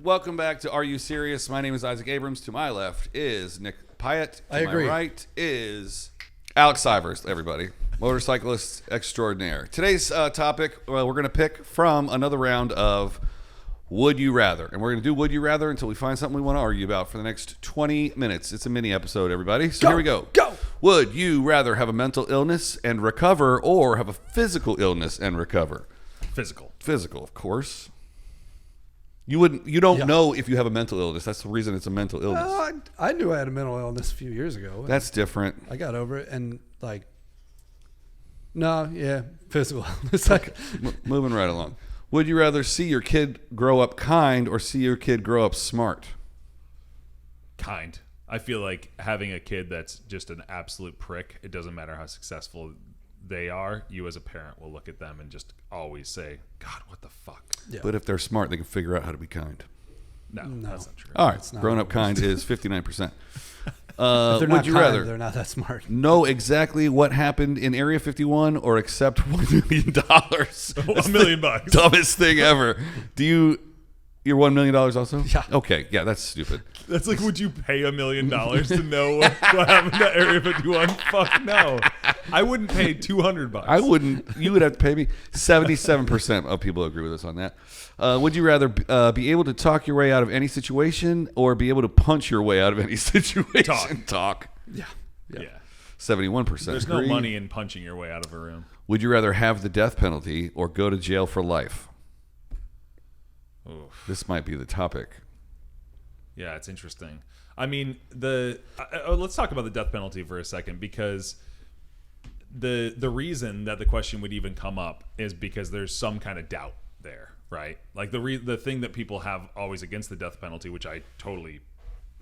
welcome back to Are You Serious? My name is Isaac Abrams. To my left is Nick Pyatt. I agree. My right is Alex Sivers, everybody. Motorcyclist extraordinaire. Today's topic, well, we're going to pick from another round of Would You Rather. And we're going to do Would You Rather until we find something we want to argue about for the next 20 minutes. It's a mini episode, everybody. So here we go. Go! Would you rather have a mental illness and recover or have a physical illness and recover? Physical, of course. You don't know if you have a mental illness. That's the reason it's a mental illness. I knew I had a mental illness a few years ago. That's different. I got over it and physical illness. Okay. Moving right along. Would you rather see your kid grow up kind or see your kid grow up smart? Kind. I feel like having a kid that's just an absolute prick, it doesn't matter how successful they are, you as a parent will look at them and just always say, God, what the fuck? Yeah. But if they're smart, they can figure out how to be kind. No. That's not true. All right, grown up kind is 59%. Would you rather? They're not that smart. Know exactly what happened in Area 51 or accept $1 million? $1 million. Dumbest thing ever. You're $1 million also? Yeah. Okay, yeah, that's stupid. That's like, would you pay $1 million to know what happened to Area 51? Fuck no. I wouldn't pay $200. I wouldn't. You would have to pay me. 77% of people agree with us on that. Would you rather be able to talk your way out of any situation or be able to punch your way out of any situation? Talk. Yeah. 71%. There's no money in punching your way out of a room. Would you rather have the death penalty or go to jail for life? Oof. This might be the topic. Yeah, it's interesting. I mean, let's talk about the death penalty for a second, because the reason that the question would even come up is because there's some kind of doubt there, right? Like the thing that people have always against the death penalty, which I totally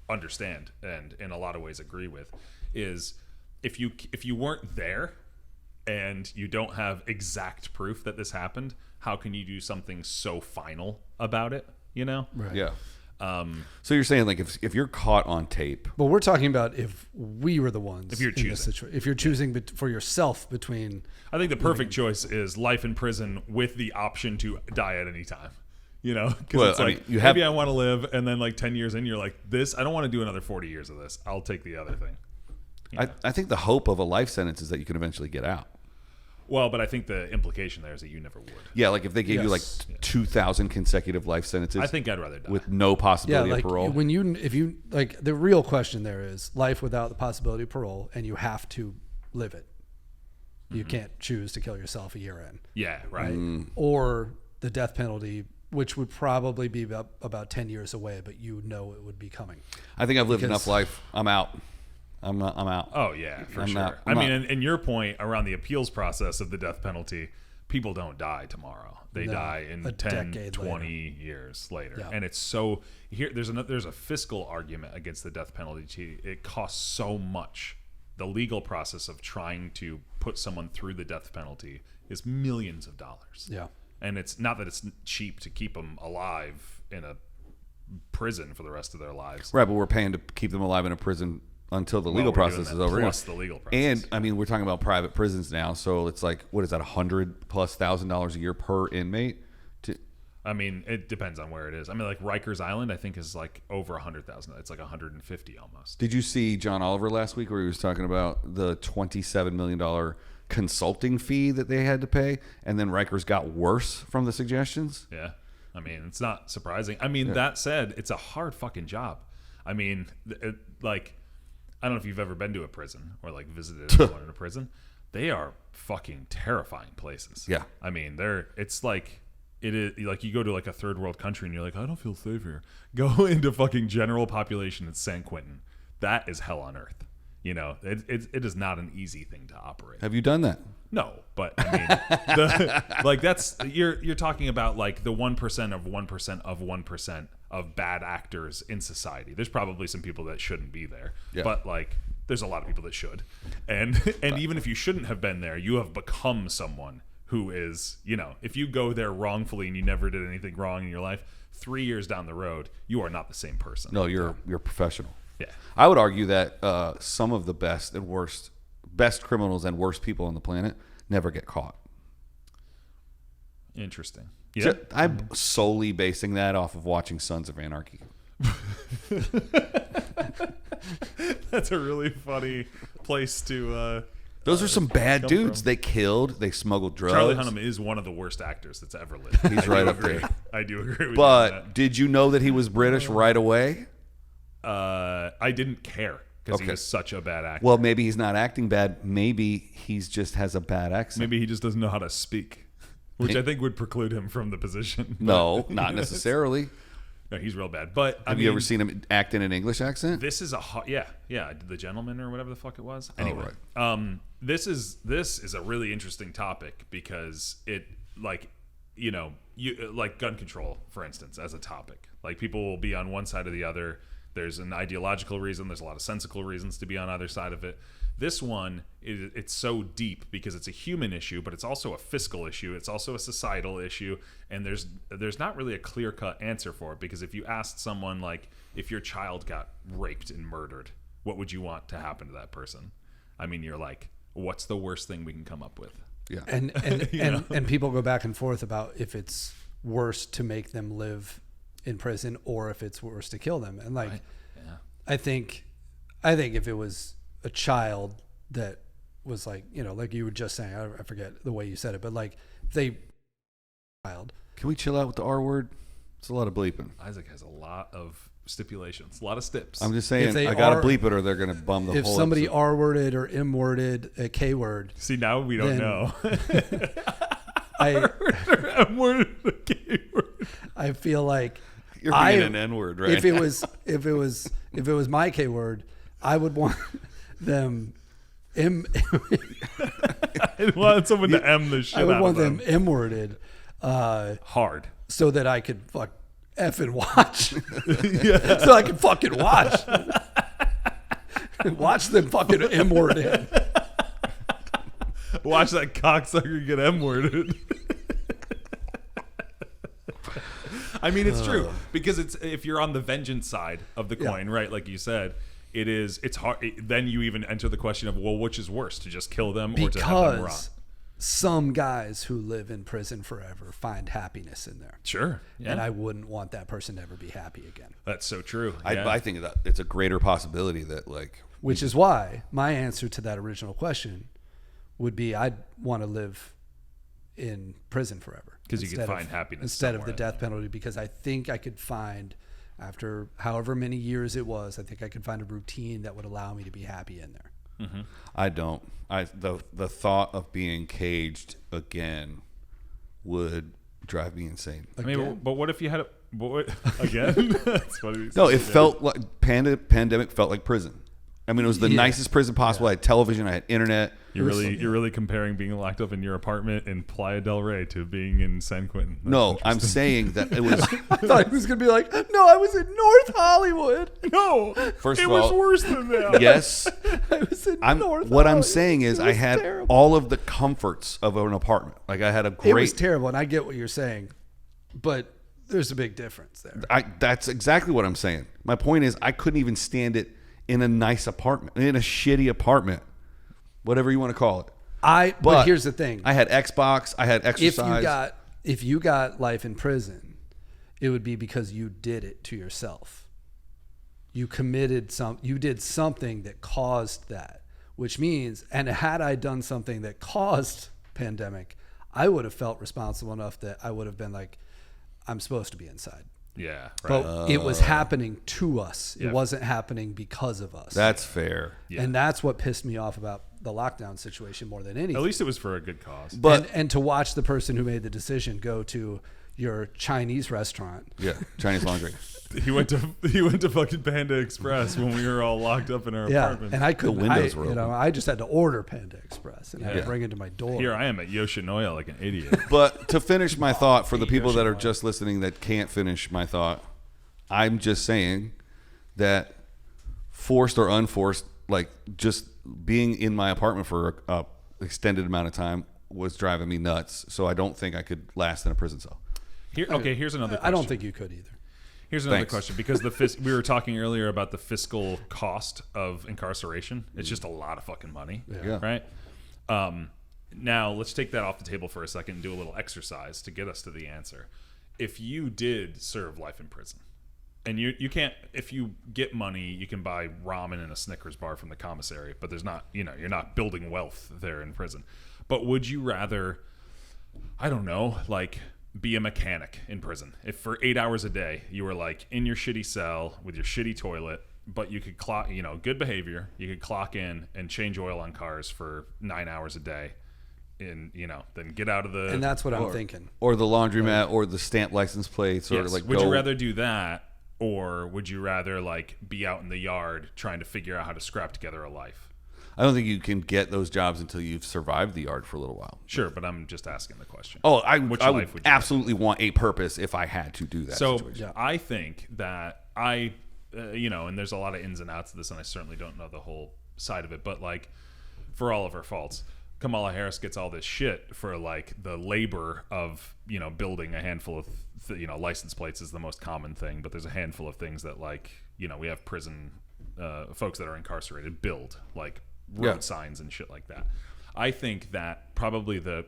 understand and in a lot of ways agree with, is if you weren't there and you don't have exact proof that this happened, how can you do something so final about it? You know? Right. Yeah. So you're saying, like, if you're caught on tape. But we're talking about if we were the ones. If you're choosing. If you're choosing for yourself between. I think the perfect choice is life in prison with the option to die at any time. You know? Because it's like, maybe I want to live, and then like 10 years in, you're like, I don't want to do another 40 years of this. I'll take the other thing. I think the hope of a life sentence is that you can eventually get out. Well, but I think the implication there is that you never would. Yeah, like if they gave you like 2,000 consecutive life sentences. I think I'd rather die. With no possibility of parole. If you the real question there is life without the possibility of parole, and you have to live it. You can't choose to kill yourself a year in. Yeah, right. Or the death penalty, which would probably be about 10 years away, but you know it would be coming. I think I've lived enough life. I'm out. I'm out. Oh, yeah, for sure. And your point around the appeals process of the death penalty, people don't die tomorrow. They die in 10, 20 years later. Yeah. And it's so here. There's a fiscal argument against the death penalty. It costs so much. The legal process of trying to put someone through the death penalty is millions of dollars. Yeah. And it's not that it's cheap to keep them alive in a prison for the rest of their lives. Right, but we're paying to keep them alive in a prison until the legal process is over. Plus the legal process. And I mean, we're talking about private prisons now, so it's like, what is that, $100,000+ a year per inmate? I mean, it depends on where it is. I mean, like Rikers Island, I think is like over 100,000. It's like 150 almost. Did you see John Oliver last week where he was talking about the $27 million consulting fee that they had to pay, and then Rikers got worse from the suggestions? Yeah. I mean, it's not surprising. I mean, that said, it's a hard fucking job. I mean, I don't know if you've ever been to a prison or like visited someone in a prison. They are fucking terrifying places. Yeah. I mean, it's like, it is like you go to like a third world country and you're like, I don't feel safe here. Go into fucking general population at San Quentin. That is hell on earth. You know, it is not an easy thing to operate. Have you done that? No, but I mean, you're talking about like the 1% of 1% of 1% of bad actors in society. There's probably some people that shouldn't be there, but like there's a lot of people that should. And even if you shouldn't have been there, you have become someone who is, you know, if you go there wrongfully and you never did anything wrong in your life, 3 years down the road, you are not the same person. No, you're a professional. Yeah. I would argue that some of the best criminals and worst people on the planet never get caught. Interesting. Yeah. I'm solely basing that off of watching Sons of Anarchy. That's a really funny place to. Those are some bad come dudes. from. They killed. They smuggled drugs. Charlie Hunnam is one of the worst actors that's ever lived. He's right up there. I do agree with But you on did you know that he was British right away? that. I didn't care because he Okay. was such a bad actor. Well, maybe he's not acting bad. Maybe he's just has a bad accent. Maybe he just doesn't know how to speak, which I think would preclude him from the position. No, not necessarily. No, he's real bad. But Have you ever seen him act in an English accent? This is a yeah. The Gentleman or whatever the fuck it was. Anyway, right. this is a really interesting topic because it you like gun control, for instance, as a topic. Like people will be on one side or the other. There's an ideological reason. There's a lot of sensical reasons to be on either side of it. This one, it's so deep because it's a human issue, but it's also a fiscal issue. It's also a societal issue, and there's not really a clear-cut answer for it because if you asked someone like if your child got raped and murdered, what would you want to happen to that person? I mean, you're like, what's the worst thing we can come up with? Yeah. And people go back and forth about if it's worse to make them live in prison or if it's worse to kill them. And like, Right. Yeah. I think if it was a child that was like, like you were just saying, I forget the way you said it, but like child. Can we chill out with the R word? It's a lot of bleeping. Isaac has a lot of stipulations, a lot of stips. I'm just saying, they I got to are- bleep it or they're going to bum the If whole somebody episode. R-worded or M-worded a K-word, See, now we don't Then- know. I feel like You're being an N-word right if it was my K-word, I would want them I want someone to M the shit I would out want of them M-worded hard. so that I could effing watch. So I could fucking watch. Watch them fucking M-worded. Watch that cocksucker get M-worded. I mean, it's true because it's if you're on the vengeance side of the coin, right? Like you said, it's hard. Then you even enter the question of, well, which is worse, to just kill them or to have them rot? Because some guys who live in prison forever find happiness in there. Sure, yeah, And I wouldn't want that person to ever be happy again. that's so true. Yeah. I think that it's a greater possibility that like Which is why my answer to that original question would be I'd want to live in prison forever. 'Cause you could instead find happiness instead of the somewhere. death penalty, because I think I could find, after however many years it was, I think I could find a routine that would allow me to be happy in there. I don't. The thought of being caged again would drive me insane. I mean, but what if you had a again? That's funny. No, it felt like pandemic felt like prison. I mean, it was the Yeah. nicest prison possible. I had television, I had internet. You're really comparing being locked up in your apartment in Playa del Rey to being in San Quentin. That's No, I'm interesting. saying that it was. I thought he was going to be like, no, I was in North Hollywood. No, First it of was all, worse than that. Yes, I was in North what I'm Hollywood. saying is It I was had terrible. all of the comforts of an apartment. Like I had a It was great. terrible, and I get what you're saying, but there's a big difference there. That's exactly what I'm saying. My point is I couldn't even stand it in a nice apartment, in a shitty apartment, whatever you want to call it. But here's the thing. I had Xbox. I had exercise. If you got life in prison, it would be because you did it to yourself. You did something that caused that, which means, and had I done something that caused pandemic, I would have felt responsible enough that I would have been like, I'm supposed to be inside. Yeah, right. But it was happening to us. Yeah. It wasn't happening because of us. That's fair. Yeah. And that's what pissed me off about the lockdown situation more than anything. At least it was for a good cause. But and to watch the person who made the decision go to your Chinese restaurant. yeah, Chinese laundry. He went to fucking Panda Express when we were all locked up in our Yeah, apartment. and I couldn't. windows were open. I just had to order Panda Express and I had to Yeah. bring it to my door. Here I am at Yoshinoya like an idiot. But to finish my thought, for the people that are just listening that can't finish my thought, I'm just saying that forced or unforced, like just being in my apartment for a extended amount of time was driving me nuts. So I don't think I could last in a prison cell. Here's another question. I don't think you could either. Here's another Thanks. question, because we were talking earlier about the fiscal cost of incarceration. It's just a lot of fucking money, Yeah. right? Now, let's take that off the table for a second and do a little exercise to get us to the answer. If you did serve life in prison, and you can't, if you get money, you can buy ramen and a Snickers bar from the commissary, but there's not, you're not building wealth there in prison. But would you rather, I don't know, like be a mechanic in prison? If for 8 hours a day, you were like in your shitty cell with your shitty toilet, but you could clock, good behavior, you could clock in and change oil on cars for 9 hours a day. Then get out of the... And that's what I'm thinking. Or the laundromat, or the stamp license plates, or yes. Would you rather do that, or would you rather like be out in the yard trying to figure out how to scrap together a life? I don't think you can get those jobs until you've survived the yard for a little while. Sure, but I'm just asking the question. Oh, I would absolutely want a purpose if I had to do that. So situation. I think that and there's a lot of ins and outs of this, and I certainly don't know the whole side of it, but like for all of her faults, Kamala Harris gets all this shit for like the labor of building a handful of license plates is the most common thing, but there's a handful of things that like we have prison folks that are incarcerated build, like road signs and shit like that. I think that probably the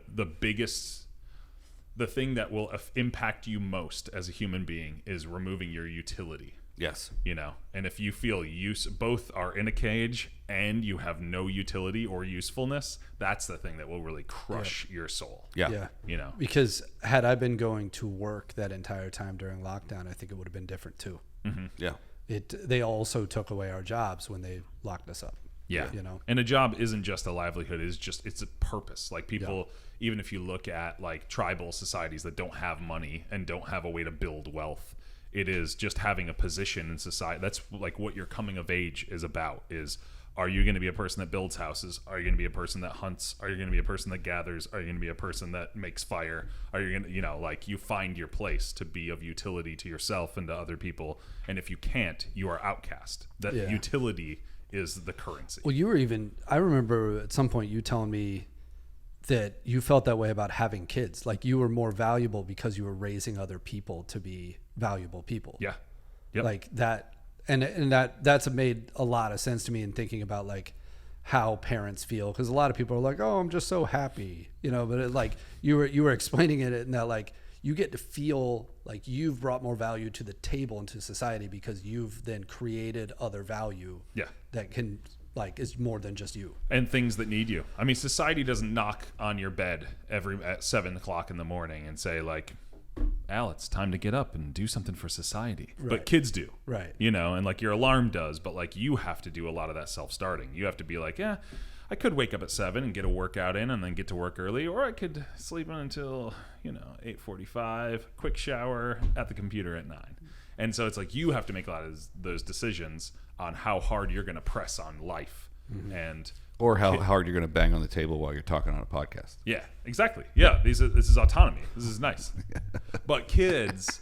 thing that will impact you most as a human being is removing your utility. Yes. And if you feel both are in a cage and you have no utility or usefulness, that's the thing that will really crush your soul. Yeah. Because had I been going to work that entire time during lockdown, I think it would have been different too. Mm-hmm. Yeah. They also took away our jobs when they locked us up. Yeah. And a job isn't just a livelihood, it's a purpose. Like people, even if you look at like tribal societies that don't have money and don't have a way to build wealth, it is just having a position in society. That's like what your coming of age is about. Are you going to be a person that builds houses? Are you going to be a person that hunts? Are you going to be a person that gathers? Are you going to be a person that makes fire? Are you going to, like you find your place to be of utility to yourself and to other people. And if you can't, you are outcast. That utility is the currency. Well, I remember at some point you telling me that you felt that way about having kids. Like you were more valuable because you were raising other people to be valuable people. Yeah. Yep. Like that. And that's made a lot of sense to me in thinking about like how parents feel. Cause a lot of people are like, oh, I'm just so happy, but like you were explaining it in that like you get to feel like you've brought more value to the table and to society because you've then created other value that can like is more than just you and things that need you. I mean, society doesn't knock on your bed at 7 o'clock in the morning and say like, Al, it's time to get up and do something for society. Right. But kids do. Right. And like your alarm does, but like you have to do a lot of that self-starting. You have to be like, I could wake up at 7 and get a workout in and then get to work early, or I could sleep in until, 8:45, quick shower, at the computer at 9. And so it's like you have to make a lot of those decisions on how hard you're going to press on life. Mm-hmm. Or how hard you're going to bang on the table while you're talking on a podcast. Yeah, exactly. Yeah, this is autonomy. This is nice. But kids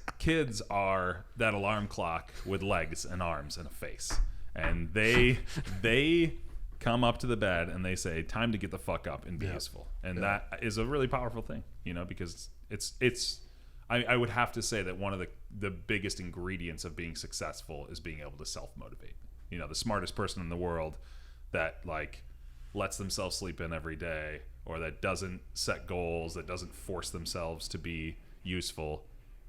are that alarm clock with legs and arms and a face. And they come up to the bed and they say, time to get the fuck up and be useful. And that is a really powerful thing, because I would have to say that one of the biggest ingredients of being successful is being able to self-motivate. The smartest person in the world that like lets themselves sleep in every day, or that doesn't set goals, that doesn't force themselves to be useful,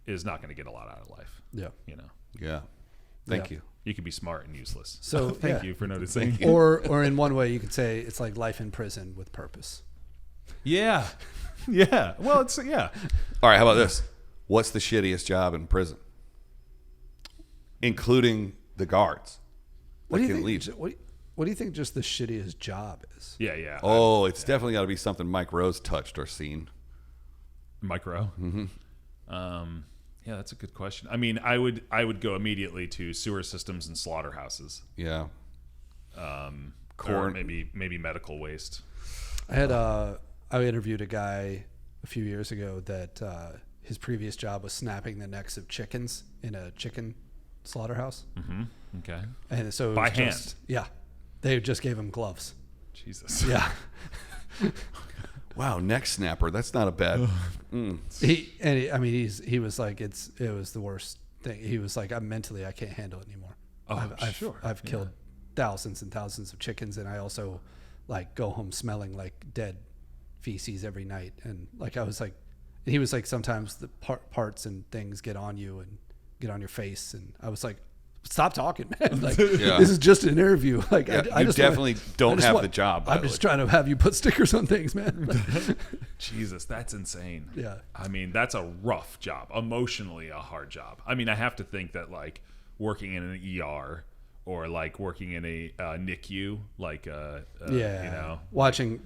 is not going to get a lot out of life. Yeah. Yeah. Thank you. You can be smart and useless. So thank you for noticing. Or in one way you could say it's like life in prison with purpose. Yeah. Yeah. Well, it's All right. How about this? What's the shittiest job in prison? Including the guards. What do you think just the shittiest job is? Yeah. Oh, it's definitely got to be something Mike Rose touched or seen. Mike Rowe? Mm-hmm. Yeah, that's a good question. I mean, I would go immediately to sewer systems and slaughterhouses. Yeah. Or maybe medical waste. I interviewed a guy a few years ago that his previous job was snapping the necks of chickens in a chicken slaughterhouse. Mm-hmm. Okay. And so by hand. Yeah. They just gave him gloves. Jesus. Yeah. Wow, neck snapper. That's not a bad. He was like, it was the worst thing. He was like, I can't handle it anymore. I've killed thousands and thousands of chickens, and I also like go home smelling like dead feces every night. And like, I was like, and he was like, sometimes the parts and things get on you and get on your face. And I was like, stop talking, man. Like, this is just an interview. Like, I you just definitely don't have the job. I'm just trying to have you put stickers on things, man. Jesus, that's insane. Yeah. I mean, that's a rough job. Emotionally, a hard job. I mean, I have to think that like working in an ER or like working in a NICU, like you know, watching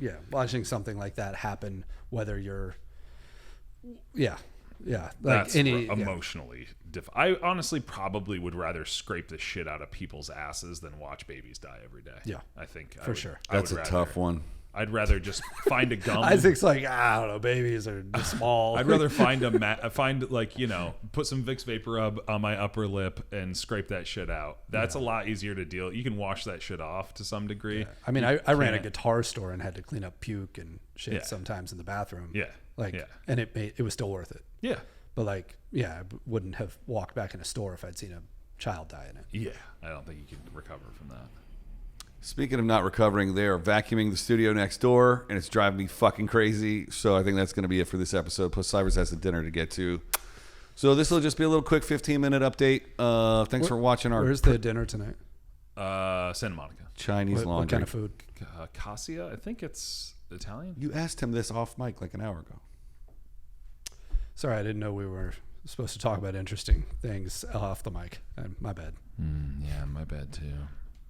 something like that happen, whether you're, like that's any emotionally I honestly probably would rather scrape the shit out of people's asses than watch babies die every day. Yeah, I think for sure. That's a tough one. I'd rather just find a gum. Isaac's like, I don't know, babies are small. I'd rather find like, you know, put some Vicks Vapor Rub on my upper lip and scrape that shit out. That's a lot easier to deal. You can wash that shit off to some degree. Yeah. I mean, I ran a guitar store and had to clean up puke and shit sometimes in the bathroom. Yeah. And it was still worth it. Yeah. But like, I wouldn't have walked back in a store if I'd seen a child die in it. Yeah. I don't think you can recover from that. Speaking of not recovering, they are vacuuming the studio next door, and it's driving me fucking crazy. So I think that's going to be it for this episode. Plus, Cybers has a dinner to get to. So this will just be a little quick 15-minute update. Thanks for watching our... Where's the dinner tonight? Santa Monica. Chinese laundry. What kind of food? Cassia? I think it's Italian. You asked him this off mic like an hour ago. Sorry, I didn't know we were supposed to talk about interesting things off the mic. My bad. Yeah, my bad too.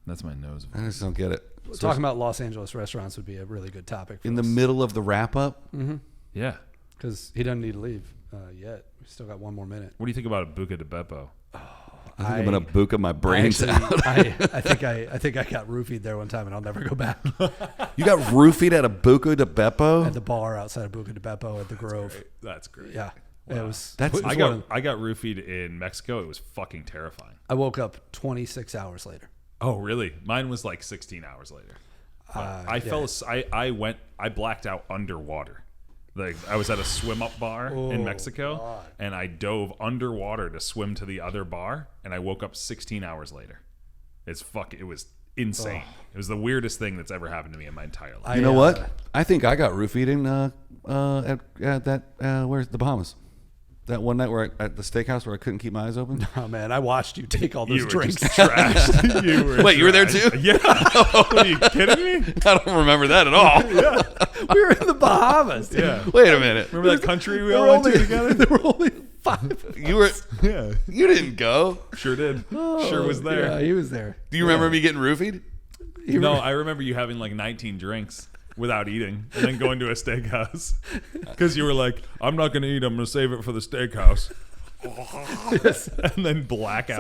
That's my nose. I just don't get it. Talking about Los Angeles restaurants would be a really good topic. In the middle of the wrap-up? Mm-hmm. Yeah. Because he doesn't need to leave yet. We still got one more minute. What do you think about a Buca de Beppo? I think I'm going to buka my brains out. I think I got roofied there one time, and I'll never go back. You got roofied at a Buca de Beppo? At the bar outside of Buca de Beppo at the Grove. That's great. Yeah. Wow. It was. I got roofied in Mexico. It was fucking terrifying. I woke up 26 hours later. Oh, really? Mine was like 16 hours later. I blacked out underwater. Like I was at a swim up bar in Mexico, and I dove underwater to swim to the other bar, and I woke up 16 hours later. It was insane. It was the weirdest thing that's ever happened to me in my entire life. You know what? I think I got roofied in where's the Bahamas? That one night at the steakhouse where I couldn't keep my eyes open. Oh man, I watched you take all those You were drinks. just trashed. Wait, you were there too? Yeah. Are you kidding me? I don't remember that at all. We were in the Bahamas. Dude. Yeah. Wait a minute. Remember that country we all went to together? There were only 5. You were. Yeah. You didn't go. Sure did. Sure was there. Yeah, he was there. Do you remember me getting roofied? No, I remember you having like 19 drinks without eating and then going to a steakhouse because you were like, I'm not going to eat. I'm going to save it for the steakhouse. And then blackout.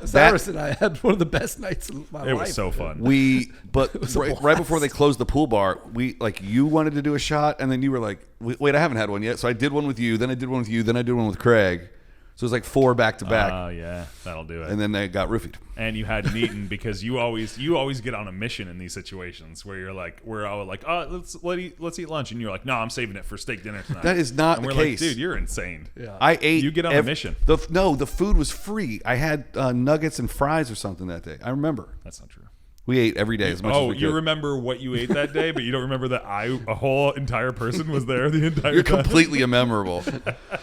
Cyrus and I had one of the best nights of my life. It was so fun. Right before they closed the pool bar, you wanted to do a shot, and then you were like, wait, I haven't had one yet. So I did one with you, then I did one with you, then I did one with Craig. So it was like 4 back to back. Oh yeah, that'll do it. And then they got roofied. And you hadn't eaten because you always get on a mission in these situations where you're like, we're all like, let's eat lunch, and you're like, no, I'm saving it for steak dinner tonight. That is not and the we're case. like, dude, you're insane. Yeah. I ate. You get on a mission. The food was free. I had nuggets and fries or something that day. I remember. That's not true. We ate every day as much as we could. You remember what you ate that day, but you don't remember that a whole entire person was there the entire You're time. completely immemorable.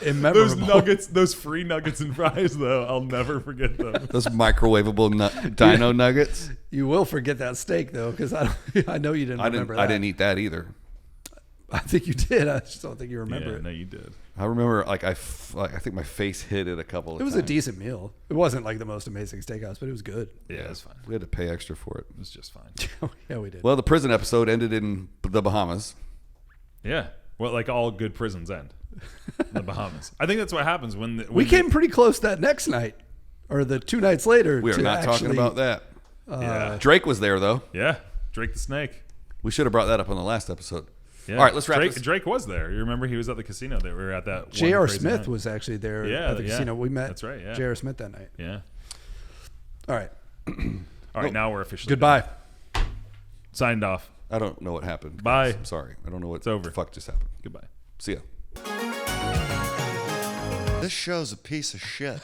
Those nuggets, those free nuggets and fries, though, I'll never forget them. Those microwavable dino nuggets. You will forget that steak, though, because I know you didn't remember that. I didn't eat that either. I think you did. I just don't think you remember it. No, you did. I remember, I think my face hit it a couple of times. It was a decent meal. It wasn't like the most amazing steakhouse, but it was good. Yeah, it was fine. We had to pay extra for it. It was just fine. Yeah, we did. Well, the prison episode ended in the Bahamas. Yeah. Well, like all good prisons end in the Bahamas. I think that's what happens when we came pretty close that next night, or the 2 nights later. We are not talking about that. Yeah. Drake was there, though. Yeah. Drake the Snake. We should have brought that up on the last episode. Yeah. All right, let's wrap this. Drake was there. You remember he was at the casino that we were at that. J.R. Smith was actually there at the casino. We met. That's right. Yeah. J.R. Smith that night. Yeah. All right. All right. Now we're officially goodbye. Done. Signed off. I don't know what happened. Bye. I'm sorry. I don't know what over. the fuck just happened. Goodbye. See ya. This show's a piece of shit.